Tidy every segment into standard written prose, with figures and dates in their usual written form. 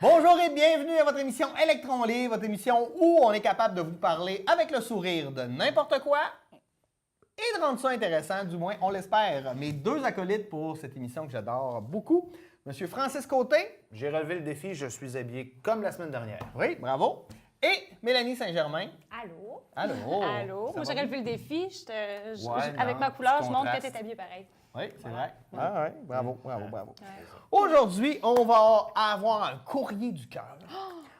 Bonjour et bienvenue à votre émission Électron Libre, votre émission où on est capable de vous parler avec le sourire de n'importe quoi et de rendre ça intéressant, du moins on l'espère. Mes deux acolytes pour cette émission que j'adore beaucoup, Monsieur Francis Côté. J'ai relevé le défi, je suis habillé comme la semaine dernière. Oui, bravo. Et Mélanie Saint-Germain. Allô? Allô. Allô? Ça Moi, va j'ai relevé le défi. Ouais, avec non, ma couleur, tu je montre que contrastes. tu es habillé pareil. Oui, c'est Voilà. vrai. Ah oui, bravo. Ouais. Aujourd'hui, on va avoir un courrier du cœur.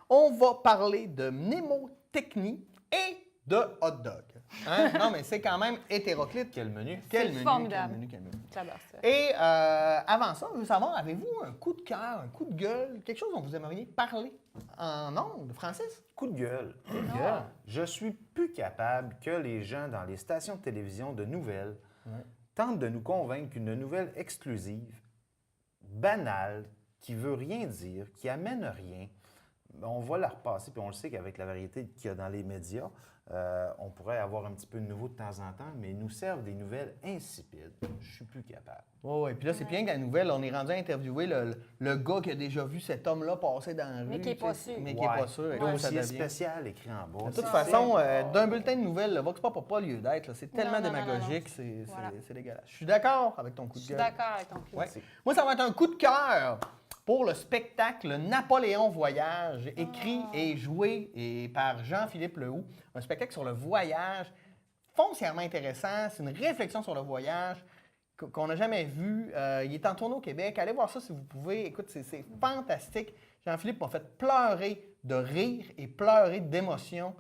On va parler de mnémotechnie et de hot dog. Hein? Non, mais c'est quand même hétéroclite. Quel menu? Quel C'est menu, formidable. quel menu. J'adore ça. Et avant ça, je veux savoir, avez-vous un coup de cœur, un coup de gueule, quelque chose dont vous aimeriez parler en ondes, Francis? Coup de gueule. gueule. Je suis plus capable que les gens dans les stations de télévision de nouvelles tentent de nous convaincre qu'une nouvelle exclusive, banale, qui veut rien dire, qui amène rien, on va la repasser, puis on le sait qu'avec la variété qu'il y a dans les médias, on pourrait avoir un petit peu de nouveau de temps en temps, mais ils nous servent des nouvelles insipides. Je suis plus capable. Oui, puis là, c'est bien que la nouvelle, on est rendu à interviewer le gars qui a déjà vu cet homme-là passer dans la rue. Mais qui est pas tu sais, sûr. Mais qui n'est pas sûr. et là, ça Dossier devient- spécial écrit en bas. De toute façon, d'un bulletin de nouvelles, le Vox Pop n'a pas lieu d'être. là. C'est tellement non, non, démagogique, non. c'est Voilà. dégueulasse. Je suis d'accord avec ton coup Je de suis gueule. d'accord avec ton coup. Ouais. Moi, ça va être un coup de cœur pour le spectacle Napoléon Voyage, écrit et joué par Jean-Philippe Lehoux. Un spectacle sur le voyage, foncièrement intéressant. C'est une réflexion sur le voyage qu'on n'a jamais vu. Il est en tournée au Québec. Allez voir ça si vous pouvez. Écoute, c'est fantastique. Jean-Philippe m'a fait pleurer de rire et pleurer d'émotion.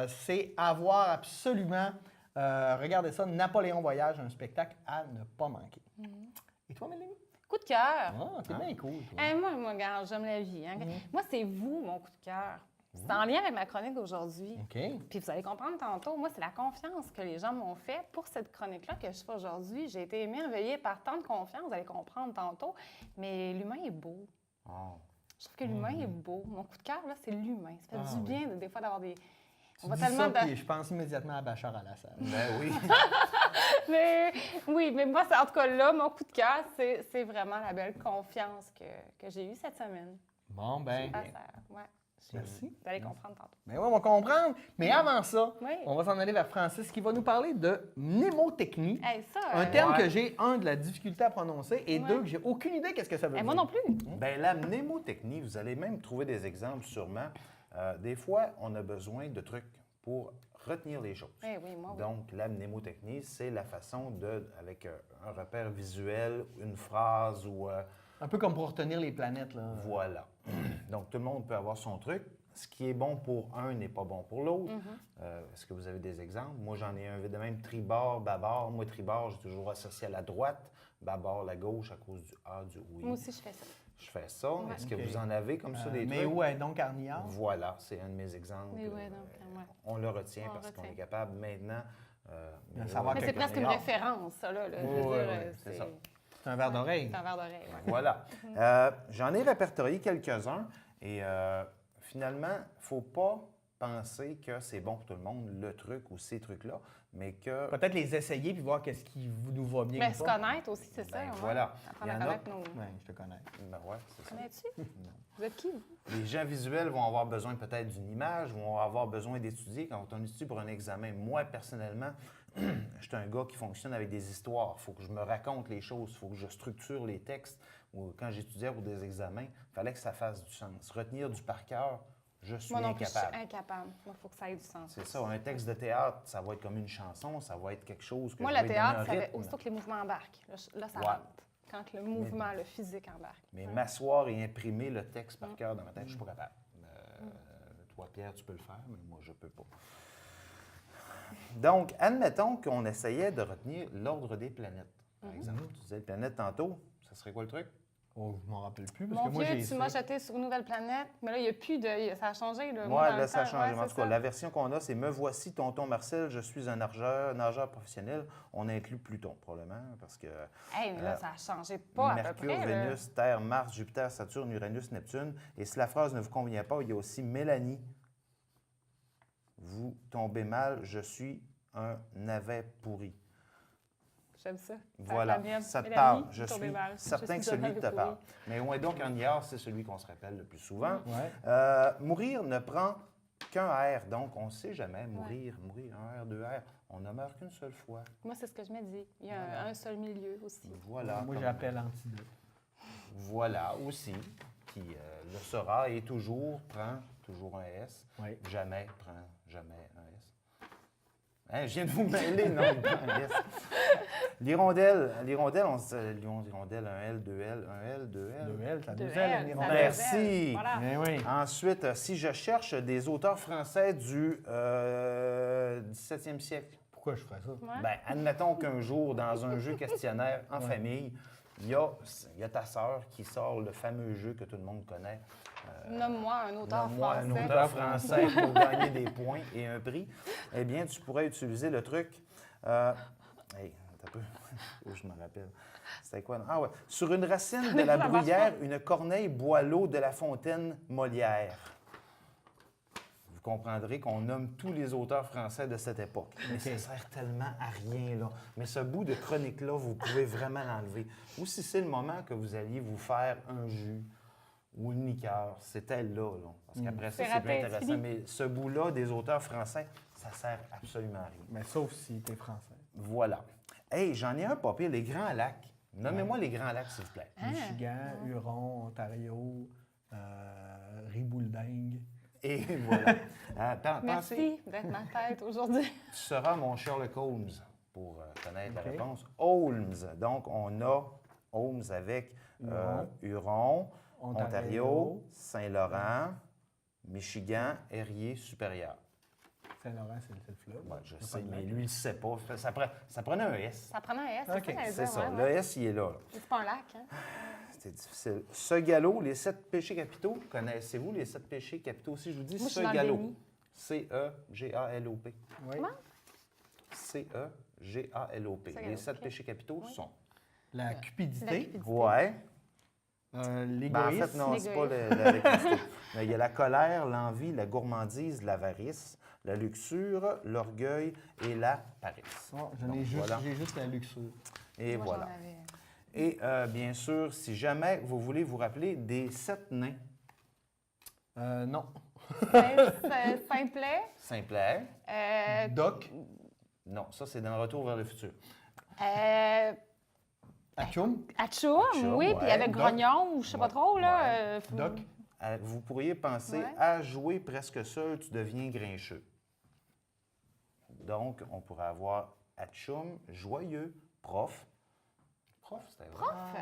C'est à voir absolument. Regardez ça, Napoléon Voyage, un spectacle à ne pas manquer. Et toi, Mélanie? Coup de cœur. Ah, t'es bien cool, toi. Moi, regarde, j'aime la vie. Hein. Moi, c'est vous, mon coup de cœur. C'est en lien avec ma chronique d'aujourd'hui. OK. Puis vous allez comprendre tantôt, moi, c'est la confiance que les gens m'ont fait pour cette chronique-là que je fais aujourd'hui. J'ai été émerveillée par tant de confiance, vous allez comprendre tantôt. Mais l'humain est beau. Oh. Je trouve que l'humain est beau. Mon coup de cœur, là, c'est l'humain. Ça fait du oui. bien, des fois, d'avoir des... Tu dis ça, puis je pense immédiatement à Bachar al-Assad. Ben oui. Mais oui, mais moi, en tout cas, là, mon coup de cœur, c'est vraiment la belle confiance que j'ai eue cette semaine. Bon, ben. Ouais. Merci. Vous allez comprendre tantôt. Ben oui, on va comprendre. Mais avant ça, Oui. on va s'en aller vers Francis qui va nous parler de mnémotechnie. Hey, ça, Un terme Ouais. que j'ai, de la difficulté à prononcer et Ouais. deux, que j'ai aucune idée qu'est-ce que ça veut dire. moi non plus. Ben, la mnémotechnie, vous allez même trouver des exemples sûrement. Des fois, on a besoin de trucs pour retenir les choses. Eh oui, moi, oui. Donc, la mnémotechnie, c'est la façon de, avec un repère visuel, une phrase ou Un peu comme pour retenir les planètes, là. voilà. Donc, tout le monde peut avoir son truc. Ce qui est bon pour un n'est pas bon pour l'autre. Est-ce que vous avez des exemples? Moi, j'en ai un de même, tribord, babord. Moi, tribord, j'ai toujours associé à la droite, babord, la gauche, à cause du A, du oui. Moi aussi, je fais ça. Je fais ça. Est-ce que Ok. vous en avez comme ça des Mais trucs? où est donc Arniard? Voilà, c'est un de mes exemples. Mais ouais, donc, ouais. On le retient On parce qu'on retient. est capable maintenant. savoir Mais c'est quelques presque une milliards. référence, ça, là. Je veux Ouais, dire, ouais, c'est ça. C'est un verre d'oreille. C'est un verre d'oreille, ouais. Voilà. J'en ai répertorié quelques-uns et finalement, il ne faut pas penser que c'est bon pour tout le monde, le truc ou ces trucs-là, mais que... Peut-être les essayer puis voir qu'est-ce qui nous va bien. Mais ou se pas. connaître aussi, c'est ça. Ben, ouais. voilà. Apprendre Il y à en a- connaître nos... Ouais, je te connais. Ben ouais, c'est ça. Connais-tu? Vous êtes qui, vous? Les gens visuels vont avoir besoin peut-être d'une image, vont avoir besoin d'étudier. Quand on étudie pour un examen, moi, personnellement, je suis un gars qui fonctionne avec des histoires. Il faut que je me raconte les choses, il faut que je structure les textes. Ou quand j'étudiais pour des examens, il fallait que ça fasse du sens. Retenir du par cœur, je suis Moi non plus, je incapable. suis incapable. Moi, il faut que ça ait du sens. C'est ça, un texte de théâtre, ça va être comme une chanson, ça va être quelque chose que Moi, je le vais théâtre, donner un ça fait rythme. aussitôt que les mouvements embarquent. Là, ça Ouais. rentre. Quand le mouvement, le physique embarque. Mais m'asseoir et imprimer le texte par cœur dans ma tête, je suis pas capable. Toi, Pierre, tu peux le faire, mais moi, je peux pas. Donc, admettons qu'on essayait de retenir l'ordre des planètes. Par exemple, tu disais planète tantôt, ça serait quoi le truc? Oh, je m'en rappelle plus parce Mon que moi vieux, j'ai tu m'as jeté sur une nouvelle planète, mais là, il n'y a plus de... Ça a changé, là. Moi, dans là, le ça a temps, changé. ouais, En c'est tout cas, ça. la version qu'on a, c'est Me voici, tonton Marcel, je suis un nageur professionnel. On inclut Pluton, probablement, parce que Hey, mais là, ça a changé pas à peu Mercure, près, là. Vénus, Terre, Mars, Jupiter, Saturne, Uranus, Neptune. Et si la phrase ne vous convient pas, il y a aussi Mélanie. Vous tombez mal, je suis un navet pourri. J'aime ça. Voilà, mienne. ça te Mélanie, parle. Je tour des suis balles. certain Je que suis celui te Donald parle. Pourri. Mais ouais, donc un yard, c'est celui qu'on se rappelle le plus souvent. Ouais. Mourir ne prend qu'un R, donc on ne sait jamais. Mourir, un R, deux R, on ne meurt qu'une seule fois. Moi, c'est ce que je me dis. Il y a un seul milieu aussi. Voilà. Moi, comme- j'appelle antidote. Voilà aussi, qui le sera et toujours prend toujours un S. Oui. Jamais prend jamais un S. Hein, je viens de vous mêler, non, il prend un S. L'hirondelle, on se l'hirondelle, un L, deux L, un L, deux L. Deux L, ça Deux deux L, L, ça une deux hirondelle. Merci. L. Voilà. Eh oui. Ensuite, si je cherche des auteurs français du 17e siècle, Pourquoi je ferais ça? Ouais. ben, admettons qu'un jour, dans un jeu questionnaire en famille, il y a ta sœur qui sort le fameux jeu que tout le monde connaît. Nomme-moi un auteur Nomme-moi français. un auteur français pour gagner des points et un prix. Eh bien, tu pourrais utiliser le truc. Hey, attends un peu. Faut que je me rappelle. C'était quoi? Ah ouais. Sur une racine de la Ça marche bruyère, une corneille boit l'eau de la fontaine Molière. Vous comprendrez qu'on nomme tous les auteurs français de cette époque. Mais ça sert tellement à rien, là. Mais ce bout de chronique-là, vous pouvez vraiment l'enlever. Ou si c'est le moment que vous alliez vous faire un jus ou une liqueur, c'était là. Parce qu'après ça, C'est c'est plus raté, intéressant. fini. Mais ce bout-là des auteurs français, ça sert absolument à rien. Mais sauf si t'es français. Voilà. Hey, j'en ai un pas pire, les Grands Lacs. Nommez-moi les Grands Lacs, s'il vous plaît. Michigan, Huron, Ontario, Ribouldingue. Et voilà. Pensez, Merci d'être ma tête aujourd'hui. tu seras mon Sherlock Holmes pour connaître la OK. réponse. Holmes. Donc, on a Holmes avec Huron, Ontario, Saint-Laurent, Michigan, Erie, Supérieur. Saint-Laurent, c'est le fleuve. Ouais, je sais, mais lui, il ne sait pas. Ça prenait un S. Ça prenait un S, OK, c'est ça, j'allais C'est dire, ça. ouais, Le ouais. S, il est là. C'est pas un lac, hein? C'est difficile. Ce galop, les 7 péchés capitaux, connaissez-vous les 7 péchés capitaux? Si je vous dis Moi, je suis ce dans le galop, déni. C-E-G-A-L-O-P. Oui. Comment? C-E-G-A-L-O-P. Ce Les galop, 7 OK. péchés capitaux Oui. sont. La La cupidité, cupidité. Ouais. Ben, en l'égoïsme. fait, non, c'est pas L'égoïsme. la cupidité. Mais il y a la colère, l'envie, la gourmandise, l'avarice, la luxure, l'orgueil et la paresse. Oh, Donc, voilà. J'ai juste la luxure. Et Moi, voilà. j'en avais. Et bien sûr, si jamais vous voulez vous rappeler des 7 nains, Non. Simplet. Simplet. Doc, Non, ça, c'est dans le Retour vers le futur. Atchoum, Atchoum, Atchoum, oui, ouais. puis avec Doc. Grognon, ou je sais pas Ouais. trop, là. Ouais. Doc. Vous pourriez penser Ouais. à jouer presque seul, tu deviens grincheux. Donc, on pourrait avoir Atchoum, joyeux, prof. Prof, c'était vrai. Prof.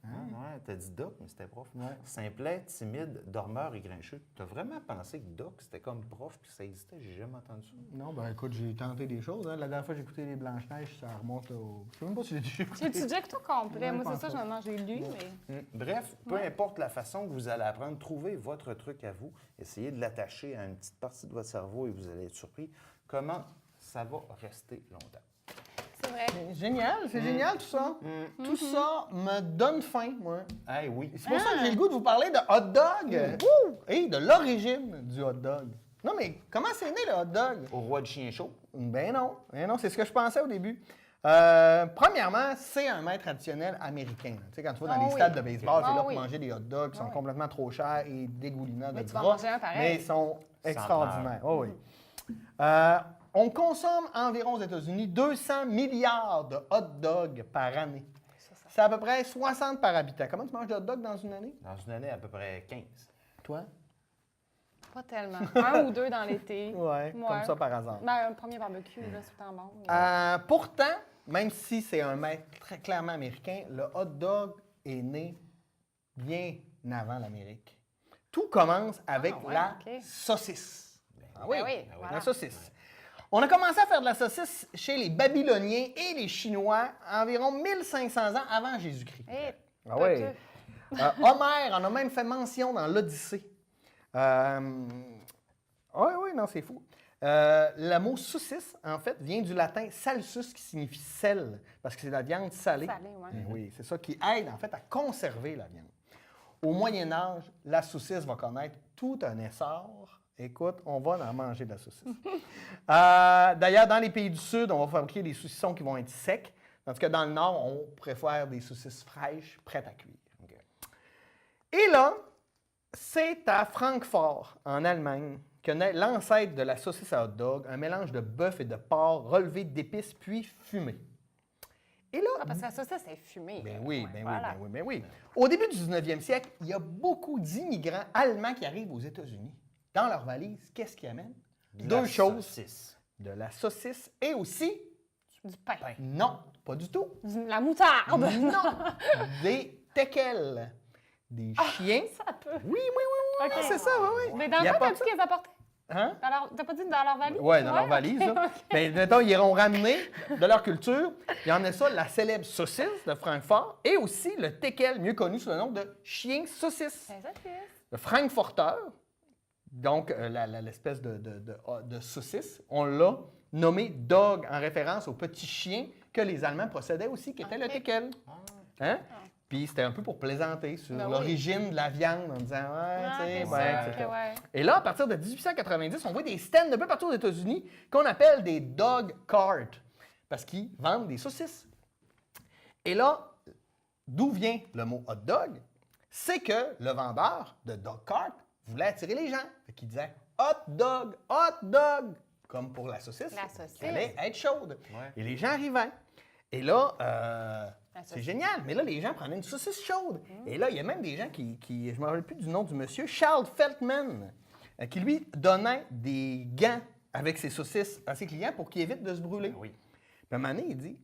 Ouais, t'as dit doc, mais c'était prof. Ouais. Simplet, timide, dormeur et grincheux. T'as vraiment pensé que doc, c'était comme prof, puis ça existait? J'ai jamais entendu ça. Non, ben écoute, j'ai tenté des choses. Hein. La dernière fois que j'ai écouté les Blanches-Neiges, ça remonte au... Je sais même pas si j'ai déjà écouté. J'ai-tu déjà écouté au complet? Ouais, Moi, je c'est pense ça, pas. non, j'ai lu, mais... Bref, peu importe la façon que vous allez apprendre, trouvez votre truc à vous. Essayez de l'attacher à une petite partie de votre cerveau et vous allez être surpris comment ça va rester longtemps. C'est vrai. Génial, c'est génial tout ça. Tout ça me donne faim, moi. Eh oui. C'est pour ça que j'ai le goût de vous parler de hot dog. Ouh! Et de l'origine du hot dog. Non, mais comment c'est né le hot dog? Au roi du chien chaud. Ben non, c'est ce que je pensais au début. Premièrement, c'est un mets traditionnel américain. Tu sais, quand tu vas dans Ah les oui. stades de baseball, c'est Ah là pour oui. manger des hot dogs qui sont Ah oui. complètement trop chers et dégoulinants de Mais tu vas gras, manger un pareil. mais ils sont Sans extraordinaires. peur. Oh oui. On consomme environ aux États-Unis 200 milliards de hot dogs par année. C'est à peu près 60 par habitant. Comment tu manges de hot dog dans une année? Dans une année, à peu près 15. Toi? Pas tellement. Un ou deux dans l'été. Ouais, comme ça par hasard. Ben, un premier barbecue, là, c'est tout le temps bon. mais- Pourtant, même si c'est un mets très clairement américain, le hot dog est né bien avant l'Amérique. Tout commence avec ouais, la ok. saucisse. Ah Ben oui, voilà. la saucisse. On a commencé à faire de la saucisse chez les Babyloniens et les Chinois environ 1500 ans avant Jésus-Christ. Eh, Ah oui. Homère en a même fait mention dans l'Odyssée. Oui, non, c'est fou. Le mot saucisse, en fait, vient du latin salsus, qui signifie sel, parce que c'est de la viande salée. Salée, ouais. Oui, c'est ça qui aide, en fait, à conserver la viande. Au Moyen Âge, la saucisse va connaître tout un essor. Écoute, on va en manger de la saucisse. D'ailleurs, dans les pays du Sud, on va fabriquer des saucissons qui vont être secs. Tandis que dans le Nord, on préfère des saucisses fraîches, prêtes à cuire. OK. Et là, c'est à Francfort, en Allemagne, que naît l'ancêtre de la saucisse à hot dog, un mélange de bœuf et de porc relevé d'épices puis fumé. Et là, Ah, parce que la saucisse, c'est fumée. ben là. oui, Ouais, ben voilà. oui, ben oui, ben oui. Au début du 19e siècle, il y a beaucoup d'immigrants allemands qui arrivent aux États-Unis. Dans leur valise, qu'est-ce qu'ils amènent? Deux choses. Saucisse. De la saucisse et aussi, Du pain. non, pas du tout, La moutarde. non, des teckels. Des chiens. Ça peut. Oui, oui, oui, oui, Ok. c'est ça, oui, oui. Mais dans Il y a quoi pas t'as dit ça. qu'ils apportaient? Hein? T'as pas dit dans leur valise? Oui, dans leur valise. ok, là. ok. Mais mettons, ils ont ramené de leur culture, ils emmenaient ça, la célèbre saucisse de Francfort et aussi le teckel, mieux connu sous le nom de chien saucisse. Ben, ça, c'est- Le Frankfurter, donc l'espèce de saucisse, on l'a nommé dog en référence au petit chien que les Allemands possédaient aussi, qui était le Ok. teckel. Hein? Puis c'était un peu pour plaisanter sur Ben oui. l'origine de la viande en disant, ouais, Ah, tu sais, ok, ouais, ok, etc. ouais. Et là, à partir de 1890, on voit des stands un peu partout aux États-Unis qu'on appelle des dog carts parce qu'ils vendent des saucisses. Et là, d'où vient le mot hot dog? C'est que le vendeur de dog cart voulait attirer les gens. Fait qu'il disait hot dog, comme pour la saucisse. La saucisse. Qui allait être chaude. Ouais. Et les gens arrivaient. Et là, La c'est saucisse. génial. Mais là, les gens prenaient une saucisse chaude. Et là, il y a même des gens qui je ne me rappelle plus du nom du monsieur, Charles Feltman, qui lui donnait des gants avec ses saucisses à ses clients pour qu'ils évitent de se brûler. Oui. Puis à un moment donné, il dit,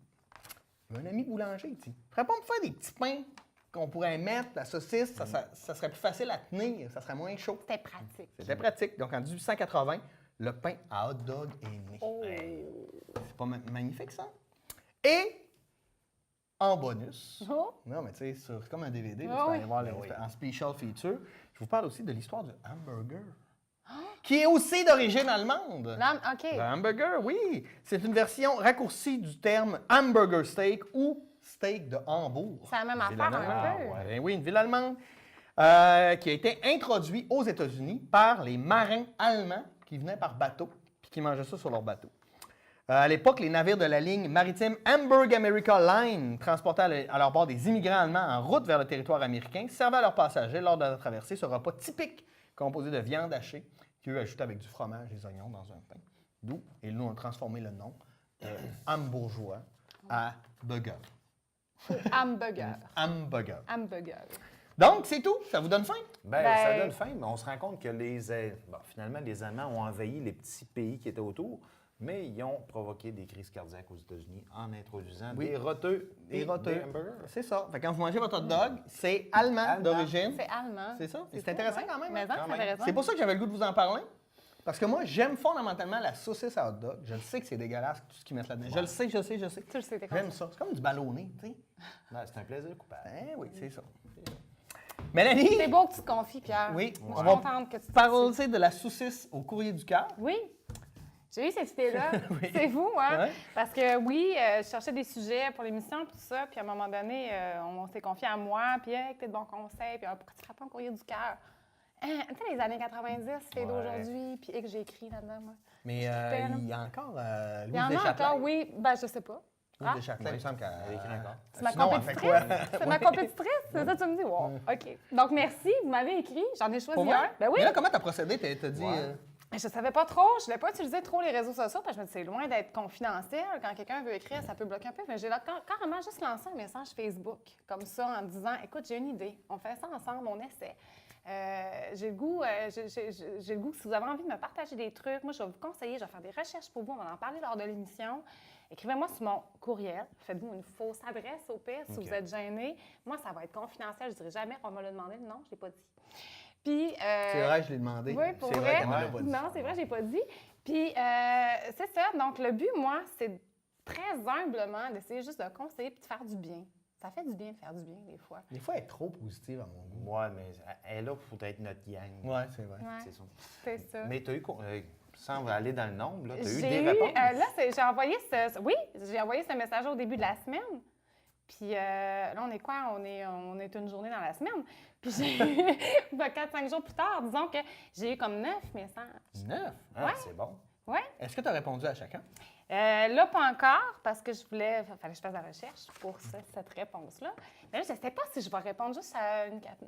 un ami boulanger, il dit, « Ferais pas me faire des petits pains qu'on pourrait mettre, la saucisse, ça serait plus facile à tenir, ça serait moins chaud. » C'était pratique. C'était pratique. Donc, en 1880, le pain à hot dog est né. Oh. C'est pas magnifique, ça? Et, en bonus, Oh. non, mais tu sais, c'est comme un DVD, là, Ah tu peux oui. aller voir Ben oui. en special feature, je vous parle aussi de l'histoire du hamburger, qui est aussi d'origine allemande. OK. Le hamburger, oui. C'est une version raccourcie du terme hamburger steak ou steak de Hambourg. C'est la même Ville affaire allemande. un peu. ouais. Ben oui, une ville allemande qui a été introduite aux États-Unis par les marins allemands qui venaient par bateau puis qui mangeaient ça sur leur bateau. À l'époque, les navires de la ligne maritime Hamburg America Line transportaient à leur bord des immigrants allemands en route vers le territoire américain, servaient à leurs passagers lors de la traversée ce repas typique composé de viande hachée, qu'eux ajoutaient avec du fromage et des oignons dans un pain. D'où, et nous, on a transformé le nom hambourgeois à burger. Hamburger. Hamburger. Hamburger. Donc, c'est tout. Ça vous donne faim? Ben, Ben- ça donne faim, mais on se rend compte que finalement, les Allemands ont envahi les petits pays qui étaient autour, mais ils ont provoqué des crises cardiaques aux États-Unis en introduisant Oui. des roteux et Des roteux. des hamburgers. C'est ça. Fait que quand vous mangez votre hot dog, c'est allemand Allemand. d'origine. C'est allemand. C'est ça. C'est fou, intéressant ouais. quand même, Mais hein? ça, Quand c'est même. intéressant. C'est pour ça que j'avais le goût de vous en parler. Parce que moi, j'aime fondamentalement la saucisse à hot dog. Je le sais que c'est dégueulasse, tout ce qu'ils mettent là-dedans. Je le sais, je sais, je sais. Tu le sais, t'es J'aime comme ça. C'est comme du ballonné, tu sais. Ben, c'est un plaisir coupable. Ben oui, c'est ça. Mélanie, C'est beau que tu te confies, Pierre. Oui, Moi, on je va suis contente que tu te confies. parler de la saucisse au courrier du cœur. Oui. J'ai eu cette idée-là. Oui. C'est vous, hein? Ouais. Parce que oui, je cherchais des sujets pour l'émission, puis tout ça. Puis à un moment donné, on s'est confié à moi, puis hey, peut-être de bons conseils, puis pourquoi tu ne ferais pas un courrier du cœur? Hein, tu sais, les années 90, c'est Ouais. d'aujourd'hui, puis et que j'ai écrit là-dedans, moi. Mais trippais, là. il y a encore Il y Louise en a Deschâtelet. encore, oui. Ben, je sais pas. Louise Ah, Deschâtelet, il me semble qu'elle Elle écrit encore. c'est ma Sinon, elle fait compétitrice? quoi? C'est ma compétitrice? C'est ça que tu me dis? Wow, OK. Donc, merci, vous m'avez écrit. J'en ai choisi Pour moi? un. Ben oui. Mais là, comment t'as procédé? T'as dit... Ouais. Je savais pas trop, je voulais pas utiliser trop les réseaux sociaux parce que je me dis c'est loin d'être confidentiel. Quand quelqu'un veut écrire, ça peut bloquer un peu. Mais j'ai carrément juste lancé un message Facebook comme ça en disant écoute, j'ai une idée, on fait ça ensemble, on essaie. J'ai le goût que si vous avez envie de me partager des trucs, moi je vais vous conseiller, je vais faire des recherches pour vous, on va en parler lors de l'émission. Écrivez-moi sur mon courriel, faites-vous une fausse adresse au pire si OK. vous êtes gêné. Moi, ça va être confidentiel, je dirai jamais, on m'a le demandé, non, je l'ai pas dit. Puis, C'est vrai, je l'ai demandé. oui, pour C'est vrai. qu'elle me l'a pas dit. Non, c'est vrai, j'ai pas dit. Puis, c'est ça. Donc, le but, moi, c'est très humblement d'essayer juste de conseiller puis de faire du bien. Ça fait du bien de faire du bien, des fois. Des fois, elle est trop positive à mon goût. Ouais, mais elle est là pour être notre gang. Ouais, c'est vrai. Ouais, C'est ça. c'est ça. Mais tu as eu, sans aller dans le nombre, tu as eu J'ai des eu, réponses. là, j'ai envoyé j'ai envoyé ce message au début de la semaine. Puis là, on est quoi? On est une journée dans la semaine. Puis j'ai 4-5 jours plus tard, disons que j'ai eu comme 9 messages. 9? Ah, ouais. c'est bon. Oui. Est-ce que tu as répondu à chacun? Là, pas encore, parce que fallait que je fasse la recherche pour cette réponse-là. Mais là, je ne sais pas si je vais répondre juste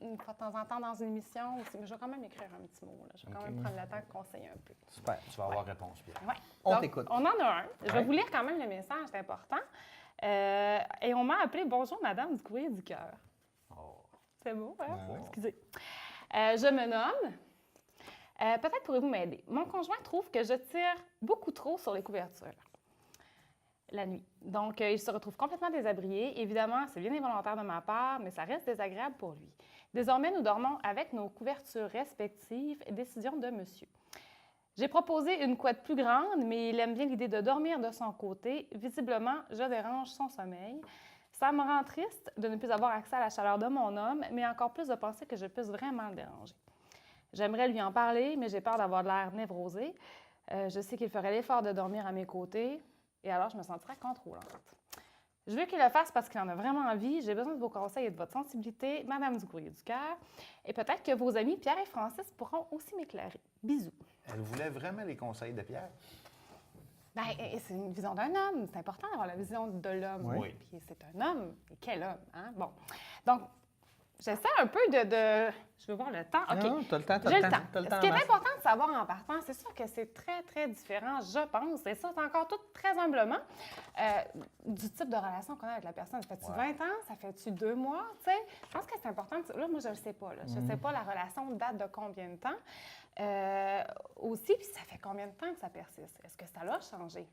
une fois de temps en temps dans une émission, mais je vais quand même écrire un petit mot. Là. Je vais quand même prendre le temps de conseiller un peu. Super, tu vas avoir réponse, Pierre. Ouais. On Donc, t'écoute. On en a un. Je vais Ouais. vous lire quand même le message, c'est important. Et on m'a appelé « Bonjour, madame du courrier du cœur Oh. ». C'est beau, hein? Ouais. Excusez. Je me nomme. Peut-être pourrez-vous m'aider. Mon conjoint trouve que je tire beaucoup trop sur les couvertures la nuit. Donc, il se retrouve complètement déshabillé. Évidemment, c'est bien involontaire de ma part, mais ça reste désagréable pour lui. Désormais, nous dormons avec nos couvertures respectives, décision de monsieur. J'ai proposé une couette plus grande, mais il aime bien l'idée de dormir de son côté. Visiblement, je dérange son sommeil. Ça me rend triste de ne plus avoir accès à la chaleur de mon homme, mais encore plus de penser que je puisse vraiment le déranger. J'aimerais lui en parler, mais j'ai peur d'avoir de l'air névrosée. Je sais qu'il ferait l'effort de dormir à mes côtés, et alors je me sentirais contrôlante. Je veux qu'il le fasse parce qu'il en a vraiment envie. J'ai besoin de vos conseils et de votre sensibilité, Madame du courrier du cœur. Et peut-être que vos amis Pierre et Francis pourront aussi m'éclairer. Bisous. Elle voulait vraiment les conseils de Pierre? Bien, c'est une vision d'un homme. C'est important d'avoir la vision de l'homme. Oui. Puis c'est un homme. Et quel homme, hein? Bon. Donc, j'essaie un peu de... Je veux voir le temps. OK. Non, t'as le temps, J'ai le temps. t'as le Ce temps qui est en masse. important de savoir en partant, c'est sûr que c'est très, très différent, je pense. Et ça, c'est encore tout très humblement du type de relation qu'on a avec la personne. Ça fait-tu 20 ans? Ça fait-tu 2 mois? Tu sais, je pense que c'est important. Là, moi, je ne le sais pas. Là. Je ne sais pas la relation date de combien de temps. Aussi, puis ça fait combien de temps que ça persiste? Est-ce que ça l'a changé?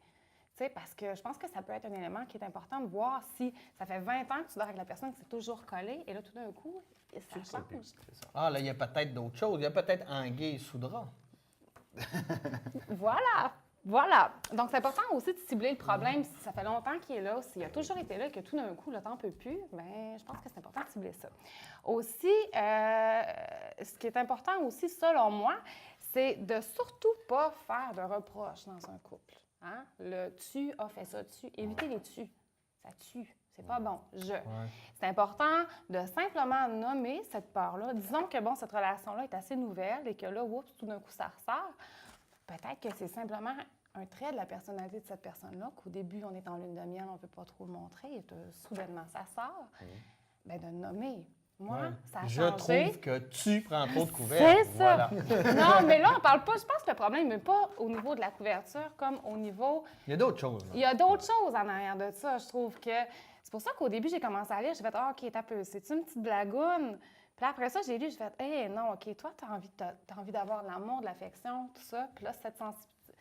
Tu sais, parce que je pense que ça peut être un élément qui est important de voir si ça fait 20 ans que tu dors avec la personne, que c'est toujours collé, et là, tout d'un coup, ça change. C'est ça. Ah, là, il y a peut-être d'autres choses. Il y a peut-être anguille sous drap. Voilà, voilà. Donc, c'est important aussi de cibler le problème si ça fait longtemps qu'il est là, s'il a toujours été là et que tout d'un coup, le temps ne peut plus, bien, je pense que c'est important de cibler ça. Aussi, ce qui est important aussi, selon moi, c'est de surtout pas faire de reproches dans un couple. Hein? Le « tu as fait ça », tu. Évitez les « tu ». Ça tue. C'est pas bon. C'est important de simplement nommer cette peur-là. Disons que, bon, cette relation-là est assez nouvelle et que là, oups, tout d'un coup, ça ressort. Peut-être que c'est simplement un trait de la personnalité de cette personne-là, qu'au début, on est en lune de miel, on ne peut pas trop le montrer, et soudainement, ça sort. Bien, de le nommer. Moi, ça a Je changé. trouve que tu prends trop de couverts. C'est ça. Non, mais là, on parle pas. Je pense que le problème n'est pas au niveau de la couverture comme au niveau. Il y a d'autres choses. là. Il y a d'autres choses en arrière de ça. Je trouve que. C'est pour ça qu'au début, j'ai commencé à lire. J'ai fait, ah, OK, t'as peu. C'est une petite blagoune. Puis là, après ça, j'ai lu. J'ai fait, hé, non, OK, toi, t'as envie d'avoir de l'amour, de l'affection, tout ça. Puis là, cette sensibilité.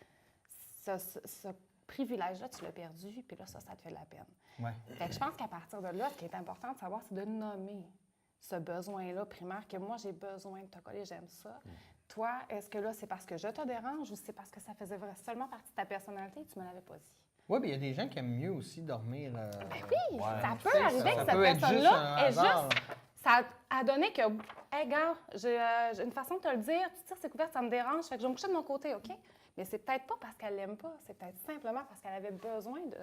Ce privilège-là, tu l'as perdu. Puis là, ça te fait de la peine. Ouais. Fait que je pense qu'à partir de là, ce qui est important de savoir, c'est de nommer ce besoin-là primaire, que moi, j'ai besoin de te coller, j'aime ça. Toi, est-ce que là, c'est parce que je te dérange ou c'est parce que ça faisait seulement partie de ta personnalité et tu ne me l'avais pas dit? Oui, mais il y a des gens qui aiment mieux aussi dormir. Ben oui, ça tu peut sais, arriver ça que cette peut être juste personne-là un est hasard. juste... Ça a donné que, hey, gars, j'ai une façon de te le dire, tu tires ses couvertes, ça me dérange, fait que je vais me coucher de mon côté, OK? Mais c'est peut-être pas parce qu'elle l'aime pas, c'est peut-être simplement parce qu'elle avait besoin de...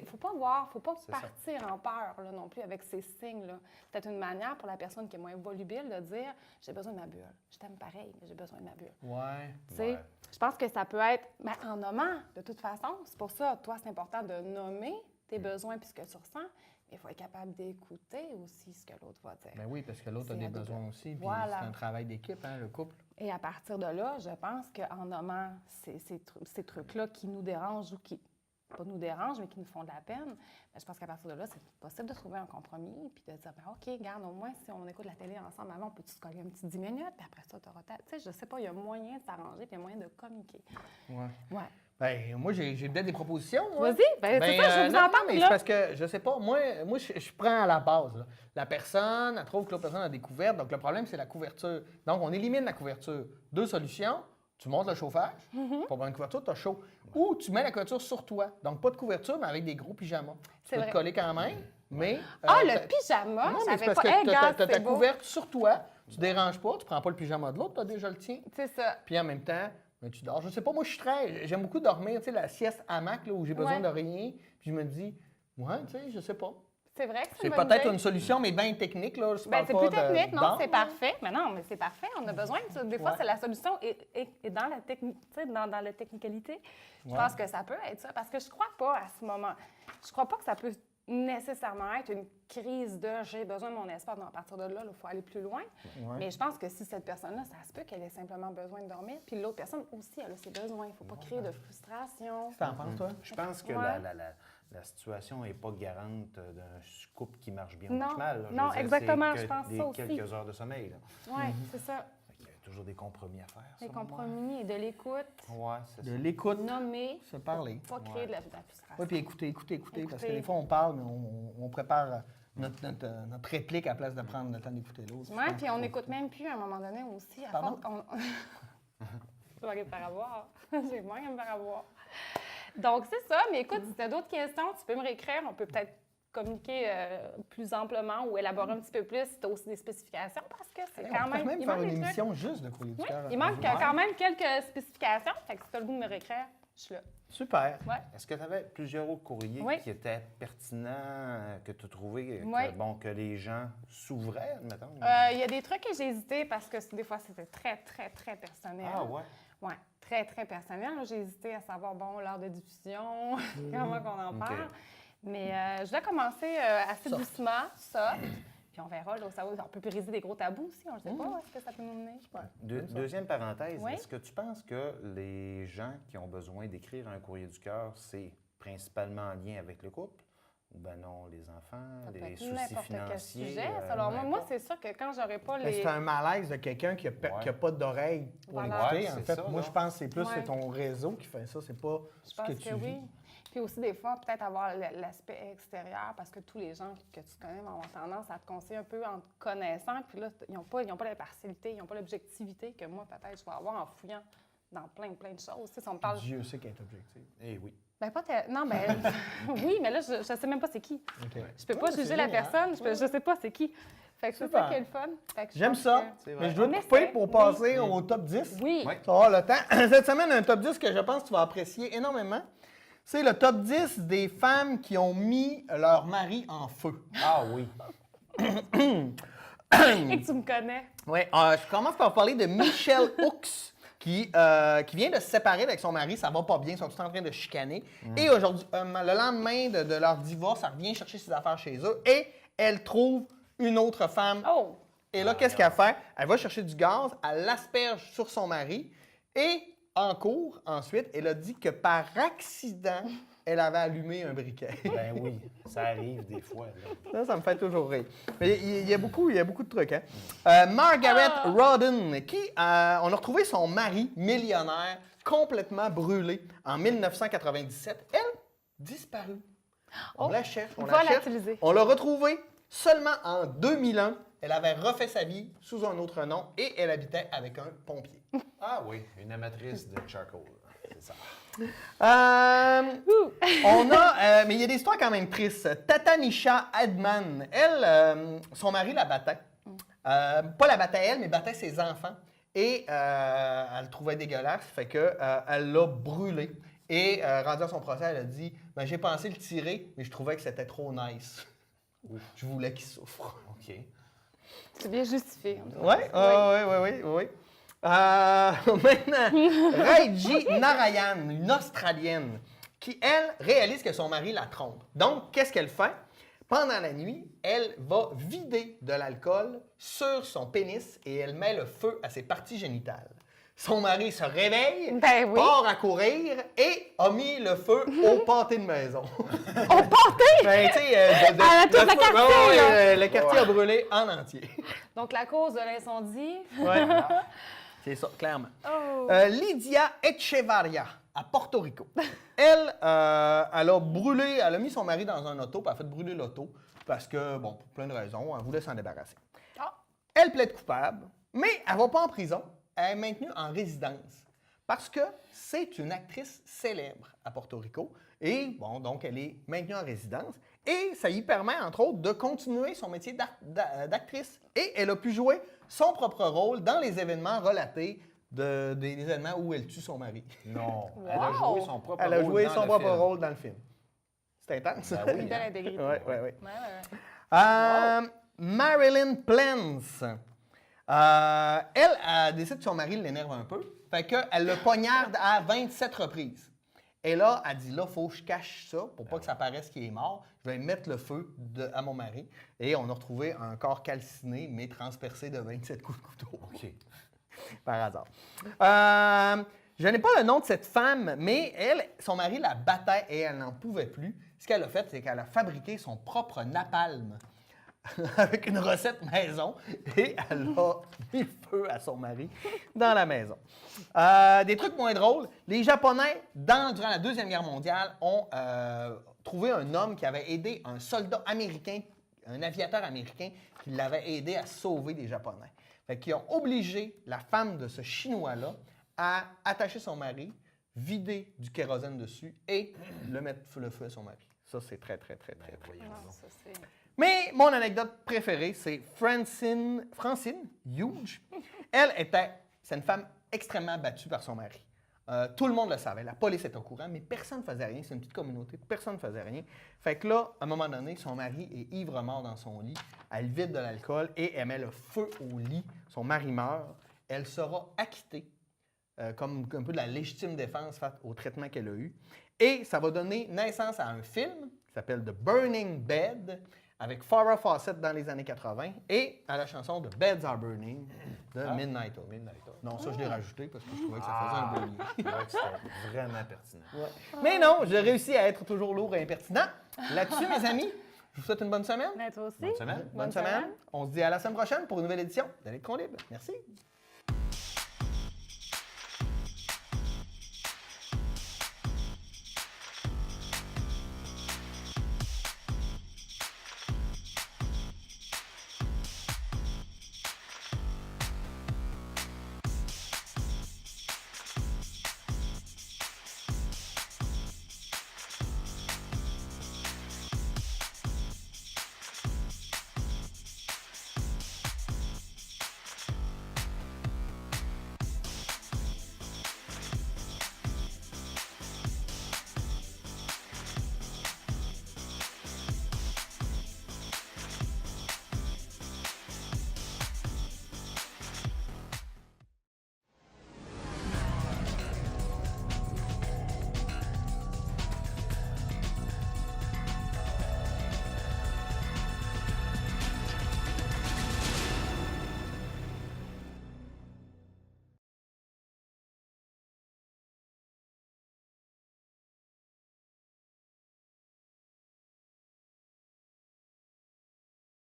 Faut pas voir, faut pas partir en peur là, non plus avec ces signes-là. C'est peut-être une manière pour la personne qui est moins volubile de dire « j'ai besoin de ma bulle. Je t'aime pareil, mais j'ai besoin de ma bulle. » Ouais. Tu sais, je pense que ça peut être en nommant, de toute façon. C'est pour ça, toi, c'est important de nommer tes besoins puis ce que tu ressens, mais il faut être capable d'écouter aussi ce que l'autre va dire. Ben oui, parce que l'autre a C'est des à double. besoins aussi. Puis Voilà. c'est un travail d'équipe, hein, le couple. Et à partir de là, je pense qu'en nommant ces trucs-là qui nous dérangent ou qui pas nous dérangent, mais qui nous font de la peine, bien, je pense qu'à partir de là, c'est possible de trouver un compromis puis de dire, bien, OK, regarde, au moins, si on écoute la télé ensemble avant, on peut se coller un petit 10 minutes, puis après ça, tu auras ta... Tu sais, je sais pas, il y a moyen de s'arranger puis il y a moyen de communiquer. Ouais. Ouais. Ben, moi, j'ai peut-être des propositions. moi. Vas-y, ben, c'est ça, je veux vous non, non, entendre, mais c'est là. parce que, je sais pas, moi je prends à la base. Là. La personne, elle trouve que l'autre personne a des couvertes, donc le problème, c'est la couverture. Donc, on élimine la couverture. 2 solutions. Tu montes le chauffage, pour avoir une couverture, tu as chaud. Ou tu mets la couverture sur toi. Donc, pas de couverture, mais avec des gros pyjamas. Tu C'est peux vrai. te coller quand même, mais... Le pyjama, Non, mais c'est j'avais parce pas... que Hey, tu gars, as ta c'est beau. couverte sur toi, tu déranges pas, tu prends pas le pyjama de l'autre, tu as déjà le tien. C'est ça. Puis en même temps, ben, tu dors. Je sais pas, moi, j'aime beaucoup dormir, tu sais, la sieste hamac, là, où j'ai besoin Ouais. de rien. Puis je me dis, ouais, tu sais, je sais pas. C'est vrai que c'est C'est une bonne peut-être idée. une solution, mais bien technique. Là. Je Ben, parle c'est pas plus de- technique, non, d'art, c'est là. parfait. Mais non, mais c'est parfait, on a besoin de ça. Des fois, Ouais. c'est la solution et dans la technique, dans la technicalité. Je Ouais. pense que ça peut être ça. Parce que je crois pas à ce moment. Je crois pas que ça peut nécessairement être une crise de j'ai besoin de mon espace. Non, à partir de là, il faut aller plus loin. Ouais. Mais je pense que si cette personne-là, ça se peut qu'elle ait simplement besoin de dormir. Puis l'autre personne aussi, elle a ses besoins. Il ne faut pas créer de frustration. Qu'est-ce que t'en penses, toi? Je pense que Ouais. la situation n'est pas garante d'un couple qui marche bien Non. ou marche mal. là. Je Non, veux dire, exactement, c'est je que pense ça aussi. quelques heures de sommeil. Là. Oui, c'est ça. Il y a toujours des compromis à faire. Les selon moi. compromis et de l'écoute, Ouais, c'est De ça. l'écoute, nommer, se parler. pas créer de la frustration. Oui, puis écouter, parce que Écouter. des fois, on parle, mais on prépare notre réplique à la place de prendre le temps d'écouter l'autre. Oui, puis on n'écoute même plus à un moment donné aussi. À Pardon? force, je vais me faire avoir. J'ai moins à me faire avoir. Donc, c'est ça. Mais écoute, si tu as d'autres questions, tu peux me réécrire. On peut peut-être communiquer plus amplement ou élaborer un petit peu plus si tu as aussi des spécifications parce que c'est On quand pourrait même. même il faire manque une des trucs. émission juste de courrier du Oui, cœur. il manque quand même quelques spécifications. Fait que si tu as le goût de me réécrire, je suis là. Super. Ouais. Est-ce que tu avais plusieurs autres courriers Oui. qui étaient pertinents, que tu trouvais Oui. que les gens s'ouvraient, admettons? Il y a des trucs que j'ai hésité parce que des fois, c'était très, très, très personnel. Ah ouais? Oui, très, très personnel. Là, j'ai hésité à savoir, bon, l'heure de diffusion, comment qu'on en parle. OK. Mais je vais commencer assez Soft. doucement, ça. Puis on verra, là, on peut briser des gros tabous aussi, on ne sait pas où est-ce que ça peut nous mener. Deuxième parenthèse, Oui. est-ce que tu penses que les gens qui ont besoin d'écrire un courrier du cœur, c'est principalement en lien avec le couple? Ou ben non, les enfants, Ça peut les être soucis n'importe quel financiers? sujet. Alors, moi, n'importe. c'est sûr que quand j'aurai pas Ben, les... c'est un malaise de quelqu'un qui n'a pas d'oreille pour Voilà. l'écouter. Ouais, En c'est fait, ça, moi, là. je pense que c'est plus Ouais. c'est ton réseau qui fait ça. C'est pas Je ce que pense tu que vis. oui. Puis aussi, des fois, peut-être avoir l'aspect extérieur, parce que tous les gens que tu connais vont avoir tendance à te conseiller un peu en te connaissant. Puis là, ils n'ont pas l'impartialité, ils n'ont pas l'objectivité que moi, peut-être, je vais avoir en fouillant dans plein de choses. Tu sais, si on me parle... Dieu sait qu'elle est objective. Eh oui. Ben, non, ben... oui, mais là, je ne sais même pas c'est qui. OK. Je peux Ouais, pas c'est juger la génial. personne, je sais pas c'est qui. Fait que c'est Super. ça qui est le fun. Fait que je J'aime pense ça, que- C'est mais vrai. je dois On te couper essaie, pour oui. passer au top 10. Oui. Oui. Tu vas avoir le temps. Cette semaine, un top 10 que je pense que tu vas apprécier énormément. C'est le top 10 des femmes qui ont mis leur mari en feu. Ah oui. Et que tu me connais. Oui, je commence par parler de Michelle Hooks, qui vient de se séparer avec son mari. Ça va pas bien, ils sont tous en train de chicaner. Et aujourd'hui, le lendemain de leur divorce, elle revient chercher ses affaires chez eux et elle trouve une autre femme. Oh! Et là, qu'est-ce qu'elle fait? Elle va chercher du gaz, elle l'asperge sur son mari et en cours, ensuite, elle a dit que par accident, elle avait allumé un briquet. Ben oui, ça arrive des fois. Là. Ça me fait toujours rire. Mais il y a beaucoup de trucs. Hein? Margaret Rodden, qui, on a retrouvé son mari millionnaire complètement brûlé en 1997. Elle, disparue. On Oh, la cherche, on la cherche. volatilisée. On l'a retrouvée seulement en 2001. Elle avait refait sa vie sous un autre nom et elle habitait avec un pompier. Ah oui, une amatrice de charcoal. C'est ça. On a, mais il y a des histoires quand même tristes. Tatanisha Edman, elle, son mari la battait. Pas la battait elle, mais battait ses enfants. Et elle le trouvait dégueulasse, fait que elle l'a brûlé. Et rendue à son procès, elle a dit ben, j'ai pensé le tirer, mais je trouvais que c'était trop nice. Je voulais qu'il souffre. OK. C'est bien justifié. Oui. Maintenant, Raiji Narayan, une Australienne, qui, elle, réalise que son mari la trompe. Donc, qu'est-ce qu'elle fait? Pendant la nuit, elle va vider de l'alcool sur son pénis et elle met le feu à ses parties génitales. Son mari se réveille, Ben oui. part à courir et a mis le feu au pâté de maison. Au pâté! Ben, tu sais, À la tour de le feu- quartier, là. le quartier a brûlé en entier. Donc, la cause de l'incendie. Ouais. C'est ça, clairement. Oh! Lydia Echevarria, à Porto Rico. Elle, elle a brûlé, elle a mis son mari dans un auto, puis elle a fait brûler l'auto, parce que, bon, pour plein de raisons, elle voulait s'en débarrasser. Ah. Elle plaide coupable, mais elle ne va pas en prison. Elle est maintenue en résidence, parce que c'est une actrice célèbre à Porto Rico, et, bon, donc, elle est maintenue en résidence, et ça lui permet, entre autres, de continuer son métier d'actrice. Et elle a pu jouer son propre rôle dans les événements relatés des événements où elle tue son mari. Non. Wow. Elle a joué son propre Elle a rôle joué dans son le propre film. rôle dans le film. C'est intense. Ben oui, Une belle intégrité. Oui. Ouais. Marilyn Plance. Elle décide que son mari l'énerve un peu. Fait qu'elle le poignarde à 27 reprises. Et là, elle dit, là, il faut que je cache ça pour pas que ça paraisse qu'il est mort. Je vais mettre le feu à mon mari. Et on a retrouvé un corps calciné, mais transpercé de 27 coups de couteau. OK. Par hasard. Je n'ai pas le nom de cette femme, mais elle, son mari la battait et elle n'en pouvait plus. Ce qu'elle a fait, c'est qu'elle a fabriqué son propre napalm avec une recette maison et elle a mis le feu à son mari dans la maison. Des trucs moins drôles. Les Japonais, durant la Deuxième Guerre mondiale, ont trouvé un homme qui avait aidé un soldat américain, un aviateur américain, qui l'avait aidé à sauver des Japonais. Fait qu'ils ont obligé la femme de ce Chinois-là à attacher son mari, vider du kérosène dessus et le mettre le feu à son mari. Ça, c'est très. Non, ça, c'est... Mais mon anecdote préférée, c'est Francine Huge. C'est une femme extrêmement battue par son mari. Tout le monde le savait, la police était au courant, mais personne ne faisait rien. C'est une petite communauté, personne ne faisait rien. Fait que là, à un moment donné, son mari est ivre-mort dans son lit. Elle vide de l'alcool et elle met le feu au lit. Son mari meurt. Elle sera acquittée comme un peu de la légitime défense face au traitement qu'elle a eu. Et ça va donner naissance à un film qui s'appelle The Burning Bed, avec Farrah Fawcett dans les années 80, et à la chanson de Beds Are Burning de Midnight Oil. Non, ça, je l'ai rajouté parce que je trouvais que ça faisait un beau lien. C'est vrai que c'était vraiment pertinent. Mais non, j'ai réussi à être toujours lourd et impertinent. Là-dessus, mes amis, je vous souhaite une bonne semaine. Mais toi aussi. Bonne semaine. Bonne semaine. On se dit à la semaine prochaine pour une nouvelle édition d'Électron Libre. Merci.